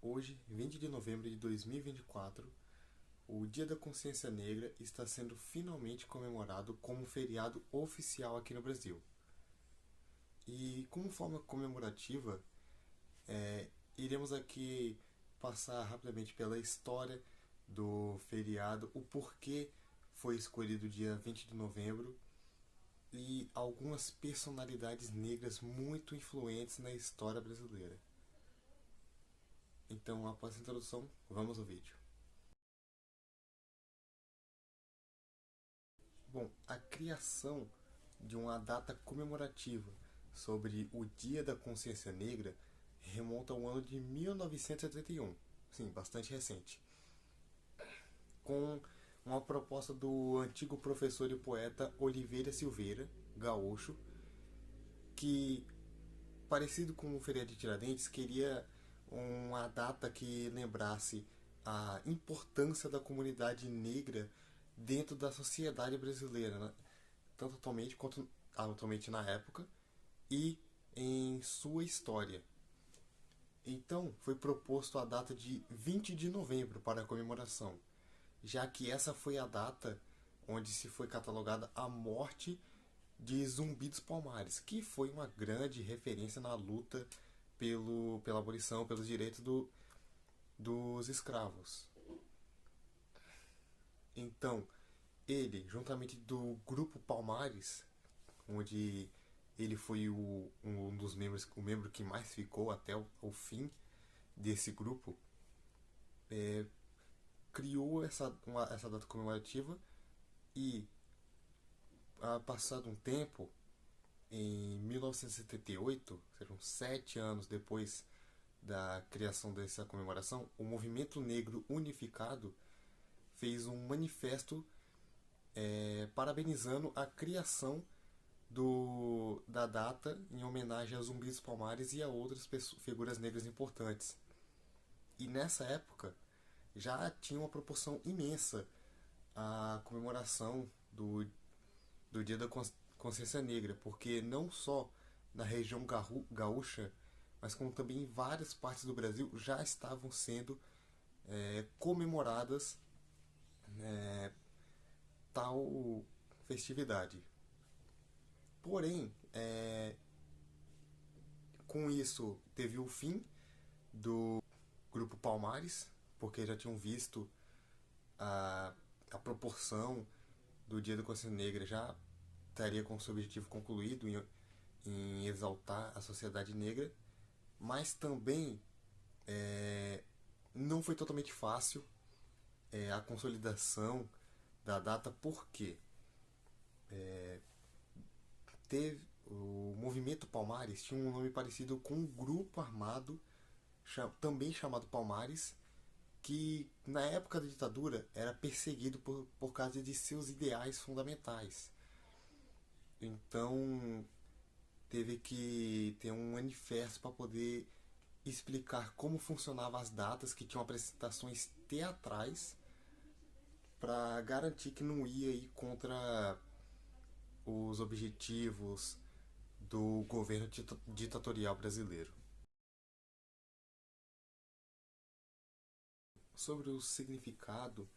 Hoje, 20 de novembro de 2024, o Dia da Consciência Negra está sendo finalmente comemorado como feriado oficial aqui no Brasil. E como forma comemorativa, iremos aqui passar rapidamente pela história do feriado, o porquê foi escolhido o dia 20 de novembro e algumas personalidades negras muito influentes na história brasileira. Então, após a introdução, vamos ao vídeo. Bom, a criação de uma data comemorativa sobre o Dia da Consciência Negra remonta ao ano de 1971, sim, bastante recente, com uma proposta do antigo professor e poeta Oliveira Silveira, gaúcho, que, parecido com o feriado de Tiradentes, queria uma data que lembrasse a importância da comunidade negra dentro da sociedade brasileira, né? Tanto atualmente quanto atualmente na época e em sua história. Então, foi proposto a data de 20 de novembro para a comemoração, já que essa foi a data onde se foi catalogada a morte de Zumbi dos Palmares, que foi uma grande referência na luta pela abolição, pelos direitos dos escravos. Então, ele, juntamente do Grupo Palmares, onde ele foi um dos membros, o membro que mais ficou até o fim desse grupo, criou essa data comemorativa e, passado um tempo, em 1978, serão 7 anos depois da criação dessa comemoração, o Movimento Negro Unificado fez um manifesto parabenizando a criação da data em homenagem a Zumbi dos Palmares e a outras figuras negras importantes. E nessa época já tinha uma proporção imensa a comemoração do Dia da Consciência Negra, porque não só na região gaúcha, mas como também em várias partes do Brasil já estavam sendo comemoradas tal festividade. Porém, com isso teve o fim do Grupo Palmares, porque já tinham visto a proporção do Dia da Consciência Negra já estaria com seu objetivo concluído em exaltar a sociedade negra, mas também não foi totalmente fácil a consolidação da data, porque teve o movimento Palmares tinha um nome parecido com um grupo armado também chamado Palmares, que na época da ditadura era perseguido por causa de seus ideais fundamentais. Então teve que ter um manifesto para poder explicar como funcionavam as datas, que tinham apresentações teatrais, para garantir que não ia ir contra os objetivos do governo ditatorial brasileiro. Sobre o significado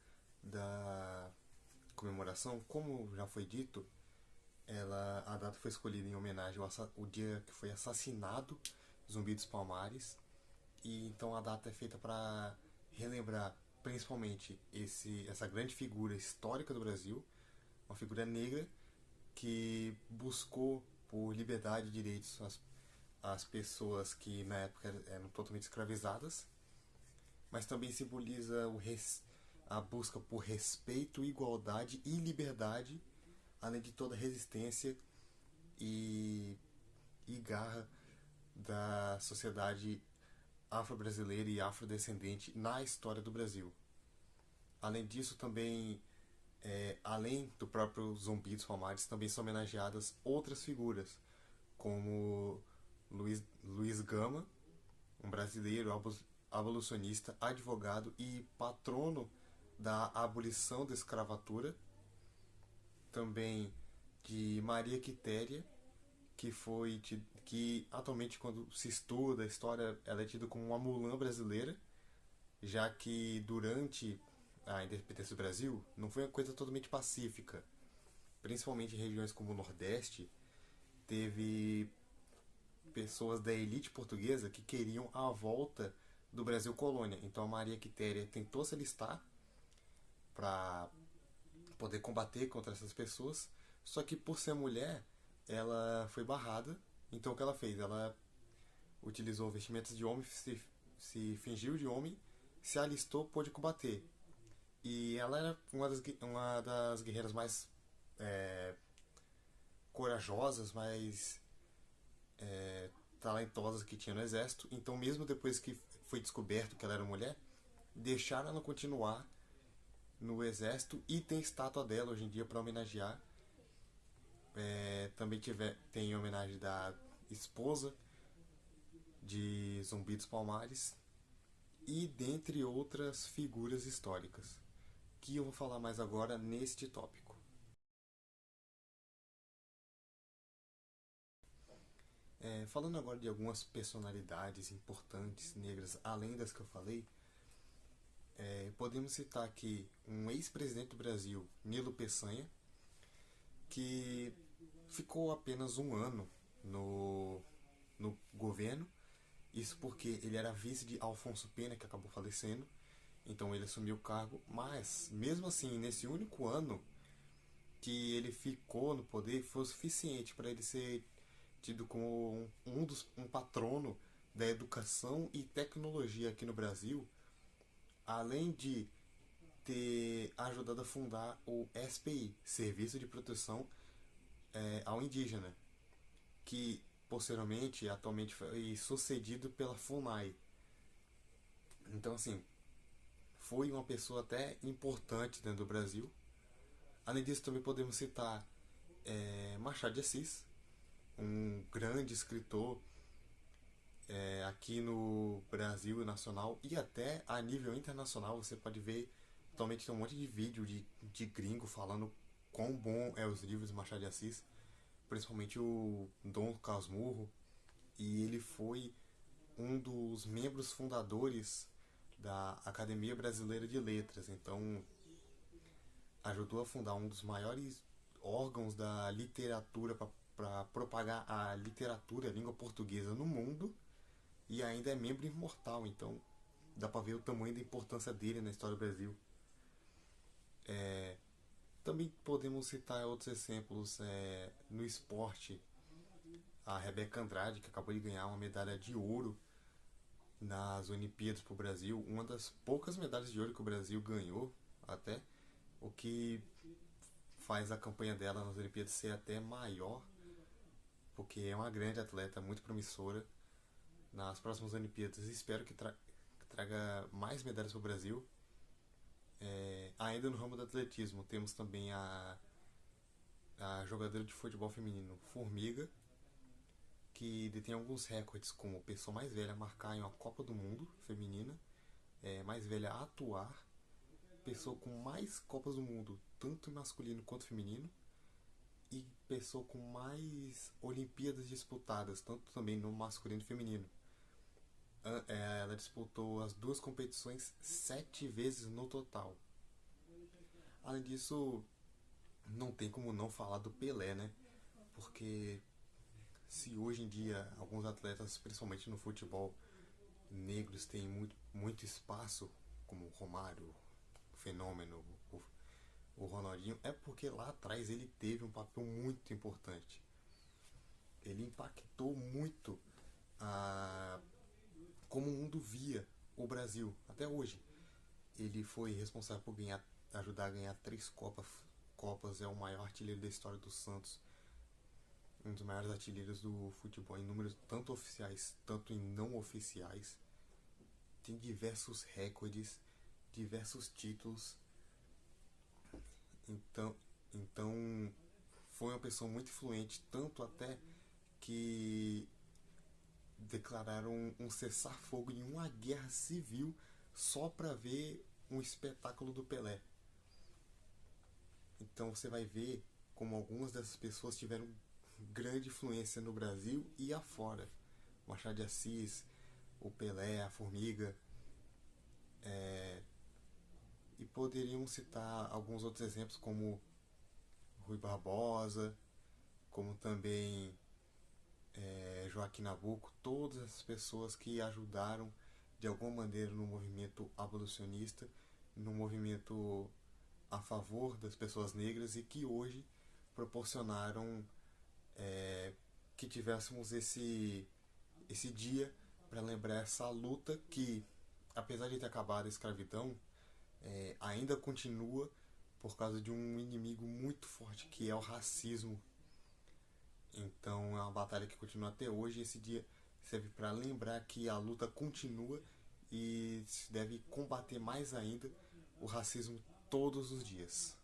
da comemoração, como já foi dito, a data foi escolhida em homenagem ao dia que foi assassinado Zumbi dos Palmares, e então a data é feita para relembrar principalmente essa grande figura histórica do Brasil, uma figura negra que buscou por liberdade e direitos às pessoas que na época eram totalmente escravizadas, mas também simboliza a busca por respeito, igualdade e liberdade, além de toda a resistência e garra da sociedade afro-brasileira e afrodescendente na história do Brasil. Além disso, também, além do próprio Zumbi dos Palmares, também são homenageadas outras figuras, como Luiz Gama, um brasileiro abolicionista, advogado e patrono da abolição da escravatura. Também de Maria Quitéria, que atualmente, quando se estuda a história, ela é tida como uma mulã brasileira, já que durante a independência do Brasil não foi uma coisa totalmente pacífica. Principalmente em regiões como o Nordeste, teve pessoas da elite portuguesa que queriam a volta do Brasil colônia. Então a Maria Quitéria tentou se alistar para poder combater contra essas pessoas, só que por ser mulher, ela foi barrada. Então o que ela fez? Ela utilizou vestimentas de homem, se fingiu de homem, se alistou, pôde combater. E ela era uma das guerreiras mais corajosas, mais talentosas que tinha no exército. Então, mesmo depois que foi descoberto que ela era mulher, deixaram ela continuar no exército e tem estátua dela hoje em dia para homenagear. Também tem homenagem da esposa de Zumbi dos Palmares e dentre outras figuras históricas que eu vou falar mais agora neste tópico. Falando agora de algumas personalidades importantes negras, além das que eu falei, podemos citar aqui um ex-presidente do Brasil, Nilo Peçanha, que ficou apenas um ano no governo. Isso porque ele era vice de Alfonso Pena, que acabou falecendo. Então ele assumiu o cargo. Mas, mesmo assim, nesse único ano que ele ficou no poder, foi o suficiente para ele ser tido como um patrono da educação e tecnologia aqui no Brasil, além de ter ajudado a fundar o SPI, Serviço de Proteção ao Indígena, que posteriormente, atualmente, foi sucedido pela FUNAI. Então, assim, foi uma pessoa até importante dentro do Brasil. Além disso, também podemos citar Machado de Assis, um grande escritor aqui no Brasil nacional e até a nível internacional. Você pode ver, atualmente tem um monte de vídeo de gringo falando quão bom é os livros de Machado de Assis, principalmente o Dom Casmurro, e ele foi um dos membros fundadores da Academia Brasileira de Letras. Então ajudou a fundar um dos maiores órgãos da literatura para propagar a literatura, a língua portuguesa no mundo, e ainda é membro imortal. Então dá para ver o tamanho da importância dele na história do Brasil. Também podemos citar outros exemplos no esporte. A Rebeca Andrade, que acabou de ganhar uma medalha de ouro nas Olimpíadas para o Brasil, uma das poucas medalhas de ouro que o Brasil ganhou, até, o que faz a campanha dela nas Olimpíadas ser até maior, porque é uma grande atleta, muito promissora. Nas próximas Olimpíadas espero que traga mais medalhas para o Brasil. Ainda no ramo do atletismo, temos também a jogadora de futebol feminino Formiga, que detém alguns recordes como pessoa mais velha a marcar em uma Copa do Mundo feminina, mais velha a atuar, pessoa com mais Copas do Mundo, tanto masculino quanto feminino, e pessoa com mais Olimpíadas disputadas, tanto também no masculino e feminino. Ela disputou as duas competições 7 vezes no total. Além disso, não tem como não falar do Pelé, né? Porque se hoje em dia alguns atletas, principalmente no futebol, negros têm muito espaço, como o Romário, o Fenômeno, o Ronaldinho, é porque lá atrás ele teve um papel muito importante. Ele impactou muito a como o mundo via o Brasil até hoje. Ele foi responsável por ajudar a ganhar 3 Copas, é o maior artilheiro da história do Santos, um dos maiores artilheiros do futebol em números tanto oficiais, tanto em não oficiais. Tem diversos recordes, diversos títulos. Então foi uma pessoa muito influente, tanto até que declararam um cessar-fogo em uma guerra civil só para ver um espetáculo do Pelé. Então você vai ver como algumas dessas pessoas tiveram grande influência no Brasil e afora. Machado de Assis, o Pelé, a Formiga. poderíamos citar alguns outros exemplos, como Rui Barbosa, como também Joaquim Nabuco, todas essas pessoas que ajudaram de alguma maneira no movimento abolicionista, no movimento a favor das pessoas negras e que hoje proporcionaram que tivéssemos esse dia para lembrar essa luta que, apesar de ter acabado a escravidão, ainda continua por causa de um inimigo muito forte que é o racismo. Então é uma batalha que continua até hoje. Esse dia serve para lembrar que a luta continua e se deve combater mais ainda o racismo todos os dias.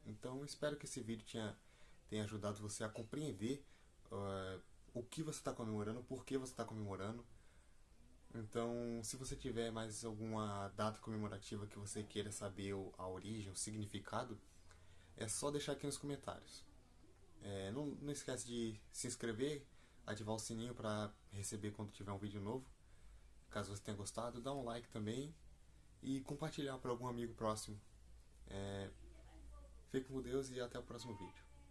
Então espero que esse vídeo tenha ajudado você a compreender o que você está comemorando, por que você está comemorando. Então, se você tiver mais alguma data comemorativa que você queira saber a origem, o significado, é só deixar aqui nos comentários. Não esquece de se inscrever, ativar o sininho para receber quando tiver um vídeo novo. Caso você tenha gostado, dá um like também e compartilhar para algum amigo próximo. Fique com Deus e até o próximo vídeo.